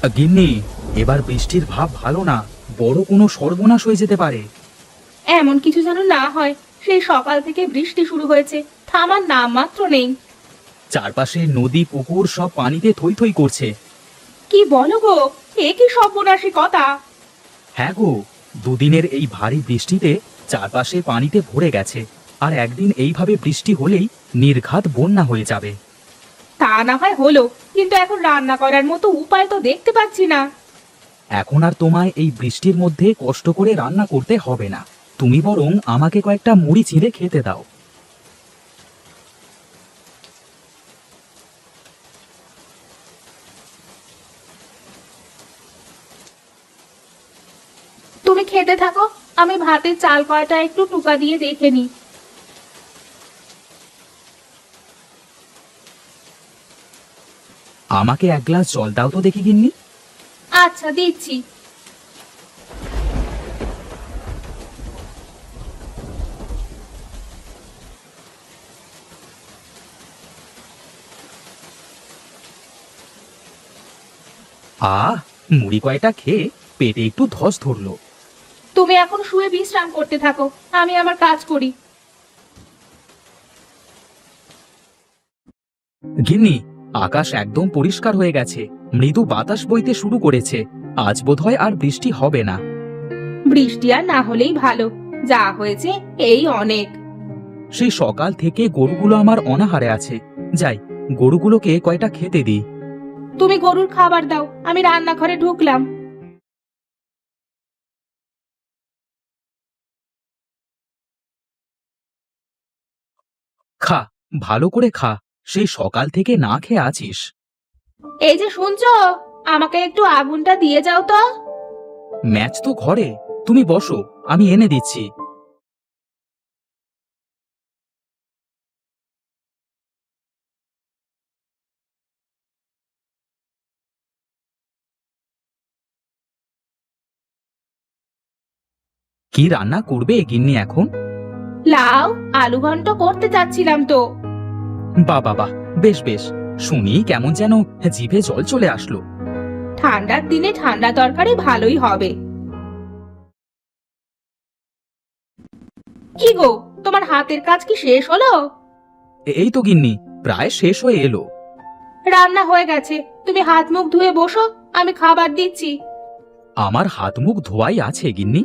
গিন্নি, এবার বৃষ্টির ভাব ভালো না, বড় কোনো সর্বনাশ হয়ে যেতে পারে। এমন কিছু যেন না হয়। সেই সকাল থেকে বৃষ্টি শুরু হয়েছে, থামার নাম মাত্র নেই। চারপাশে নদী পুকুর সব পানিতে থই থই করছে। কি বলো গো, এ কি সর্বনাশী কথা! হ্যাঁ গো, দুদিনের এই ভারী বৃষ্টিতে চারপাশে পানিতে ভরে গেছে, আর একদিন এইভাবে বৃষ্টি হলেই নির্ঘাত বন্যা হয়ে যাবে। তা না হয় হলো, কিন্তু এখন রান্না করার মতো উপায় তো দেখতে পাচ্ছি না। এখন আর তোমায় এই বৃষ্টির মধ্যে কষ্ট করে রান্না করতে হবে না। তুমি বরং আমাকে কয়েকটা মুড়ি চিঁড়ে খেতে দাও। তুমি খেতে থাকো, আমি ভাতের চাল কয়টা একটু টুকা দিয়ে দেখে নিই। আমাকে এক গ্লাস জল দাও তো দেখি গিন্নি। আচ্ছা, দিচ্ছি। আহ, মুড়ি কয়টা খেয়ে পেটে একটু ধস ধরলো। তুমি এখন শুয়ে বিশ্রাম করতে থাকো, আমি আমার কাজ করি। গিন্নি, আকাশ একদম পরিষ্কার হয়ে গেছে, মৃদু বাতাস বইতে শুরু করেছে। আজ বোধহয় আর বৃষ্টি হবে না। বৃষ্টি আর না হলেই ভালো, যা হয়েছে এই অনেক। সেই সকাল থেকে গরুগুলো আমার অনাহারে আছে। যাই, গরুগুলোকে কয়টা খেতে দিই। তুমি গরুর খাবার দাও, আমি রান্নাঘরে ঢুকলাম। খা, ভালো করে খা, সেই সকাল থেকে না খেয়ে আছিস। এই যে শুনছো, আমাকে একটু আগুনটা দিয়ে যাও তো। ম্যাচ তো ঘরে, তুমি বসো, আমি এনে দিচ্ছি। কি রান্না করবে গিন্নি এখন? লাউ আলু ঘন্ট করতে চাচ্ছিলাম তো। বা বাবা, বেশ বেশ, শুনি কেমন যেন জিভে জল চলে আসলো। ঠান্ডার দিনে ঠান্ডা তরকারি ভালোই হবে। কি গো, তোমার হাতের কাজ কি শেষ হলো? এই তো গিন্নি, প্রায় শেষ হয়ে এলো। রান্না হয়ে গেছে, তুমি হাত মুখ ধুয়ে বসো, আমি খাবার দিচ্ছি। আমার হাত মুখ ধোয়াই আছে গিন্নি।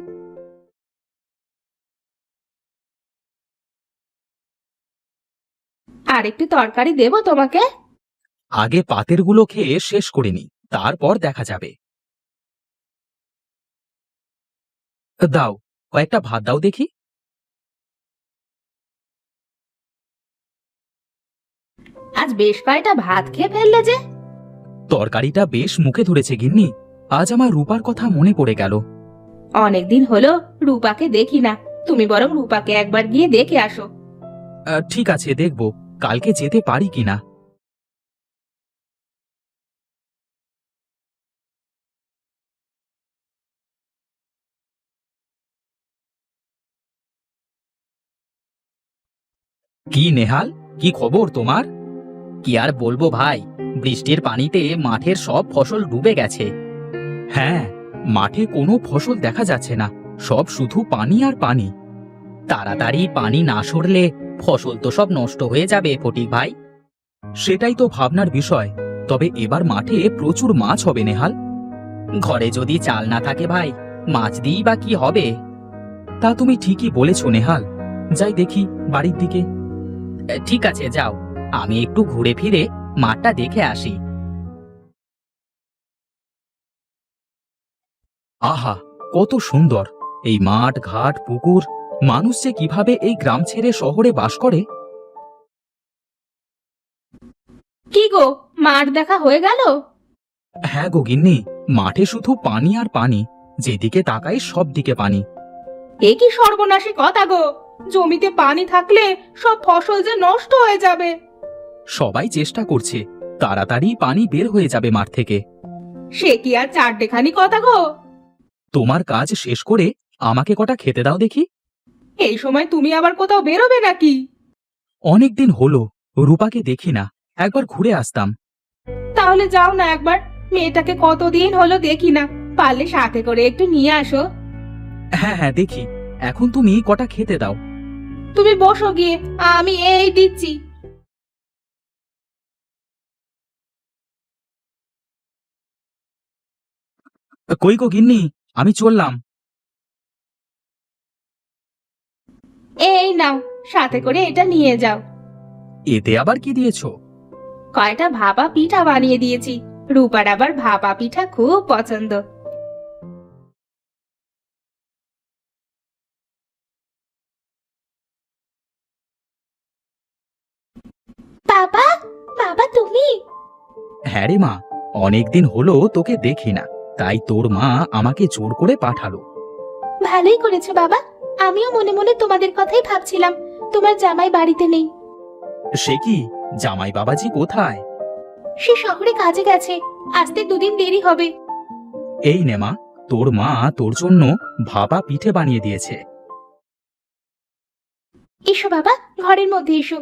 আর একটু তরকারি দেবো তোমাকে? আগে পাতের গুলো খেয়ে শেষ করে নি, তারপর দেখা যাবে। দাও, কয়েকটা ভাত দাও দেখি। আজ বেশ কয়টা ভাত খেয়ে ফেললে যে। তরকারিটা বেশ মুখে ধরেছে গিন্নি। আজ আমার রূপার কথা মনে পড়ে গেল। অনেকদিন হলো রূপাকে দেখি না, তুমি বরং রূপাকে একবার গিয়ে দেখে আসো। ঠিক আছে, দেখব কালকে যেতে পারি কিনা। কি নেহাল, কি খবর তোমার? কি আর বলবো ভাই, বৃষ্টির পানিতে মাঠের সব ফসল ডুবে গেছে। হ্যাঁ, মাঠে কোনো ফসল দেখা যাচ্ছে না, সব শুধু পানি আর পানি। তাড়াতাড়ি পানি না সরলে ফসল তো সব নষ্ট হয়ে যাবে ফটিক ভাই। সেটাই তো ভাবনার বিষয়। তবে এবার মাঠে প্রচুর মাছ হবে নেহাল। ঘরে যদি চাল না থাকে ভাই, মাছ দিই বা কি হবে? তা তুমি ঠিকই বলেছ নেহাল, যাই দেখি বাড়ির দিকে। ঠিক আছে, যাও, আমি একটু ঘুরে ফিরে মাঠটা দেখে আসি। আহা, কত সুন্দর এই মাঠ ঘাট পুকুর! মানুষ যে কিভাবে এই গ্রাম ছেড়ে শহরে বাস করে। কি গো, মাঠ দেখা হয়ে গেল? হ্যাঁ গো গিন্নি, মাঠে শুধু পানি আর পানি, যেদিকে তাকাই সব দিকে পানি। এ কি সর্বনাশী কথা গো, জমিতে পানি থাকলে সব ফসল যে নষ্ট হয়ে যাবে। সবাই চেষ্টা করছে, তাড়াতাড়ি পানি বের হয়ে যাবে মাঠ থেকে। সে কি আর চারটেখানি কথা গো! তোমার কাজ শেষ করে আমাকে কটা খেতে দাও দেখি। এই সময় তুমি আবার কোথাও বেরোবে নাকি? অনেকদিন হলো রূপাকে দেখি না, একবার ঘুরে আসতাম। তাহলে যাও না একবার, মেয়েটাকে কতদিন হলো দেখি না, পারলে সাথে করে একটু নিয়ে আসো। হ্যাঁ হ্যাঁ, দেখি। এখন তুমি কটা খেতে দাও। তুমি বসো গিয়ে, আমি এই দিচ্ছি। কই গো গিন্নি, আমি চললাম। এই নাও, সাথে করে এটা নিয়ে যাও। এতে আবার কি দিয়েছো? কয়টা ভাপা পিঠা বানিয়ে দিয়েছি, রূপার আবার ভাপা পিঠা খুব পছন্দ। বাবা, বাবা তুমি? হ্যাঁ রে মা, অনেকদিন হলো তোকে দেখি না, তাই তোর মা আমাকে জোর করে পাঠালো। ভালোই করেছো বাবা, আমিও মনে মনে তোমাদের কথাই ভাবছিলাম, তোমার জামাই বাড়িতে নেই। সে কি, জামাই বাবাজি কোথায়? সে শহরে কাজে গেছে, আসতে দুদিন দেরি হবে। এই নে মা, তোর মা তোর জন্য ভাপা পিঠে বানিয়ে দিয়েছে। এসো বাবা, ঘরের মধ্যে এসো।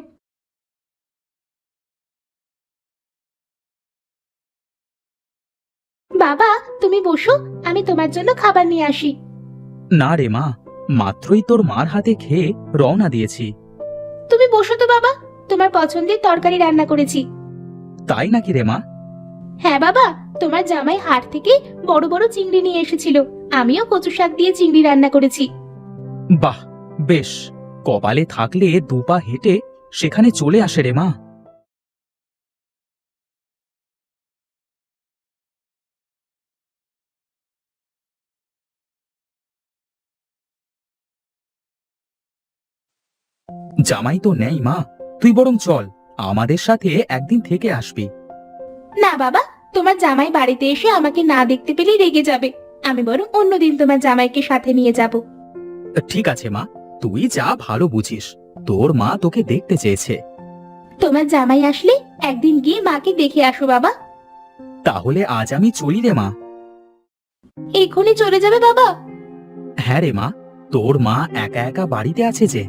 বাবা তুমি বসো, আমি তোমার জন্য খাবার নিয়ে আসি। না রে মা, মাত্রই তোর মার হাতে খেয়ে রওনা দিয়েছি। তুমি বসো তো বাবা, তোমার পছন্দের তরকারি রান্না করেছি। তাই নাকি রে মা? হ্যাঁ বাবা, তোমার জামাই হাট থেকে বড় বড় চিংড়ি নিয়ে এসেছিল, আমিও কচু শাক দিয়ে চিংড়ি রান্না করেছি। বাহ, বেশ। কপালে থাকলে দুপা হেঁটে সেখানে চলে আসে রে মা। জামাই তো নেই মা, তুই বরং চল, আমাদের সাথে একদিন থেকে আসবি। না বাবা, তোমার জামাই বাড়িতে এসে আমাকে না দেখতে পেলেই রেগে যাবে, আমি বরং অন্যদিন তোমার জামাইকে সাথে নিয়ে যাব। ঠিক আছে মা, তুই যা ভালো বুঝিস, তোর মা তোকে দেখতে চেয়েছে। তোমার জামাই আসলে একদিন গিয়ে মাকে দেখে আসো বাবা। তাহলে আজ আমি চলি রে মা। এক্ষুনি চলে যাবে বাবা? হ্যাঁ রে মা, তোর মা একা একা বাড়িতে আছে যে।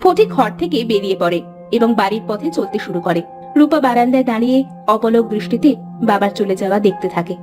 ফটিক ঘর থেকে বেরিয়ে পড়ে এবং বাড়ির পথে চলতে শুরু করে। রূপা বারান্দায় দাঁড়িয়ে অপলক দৃষ্টিতে বাবার চলে যাওয়া দেখতে থাকে।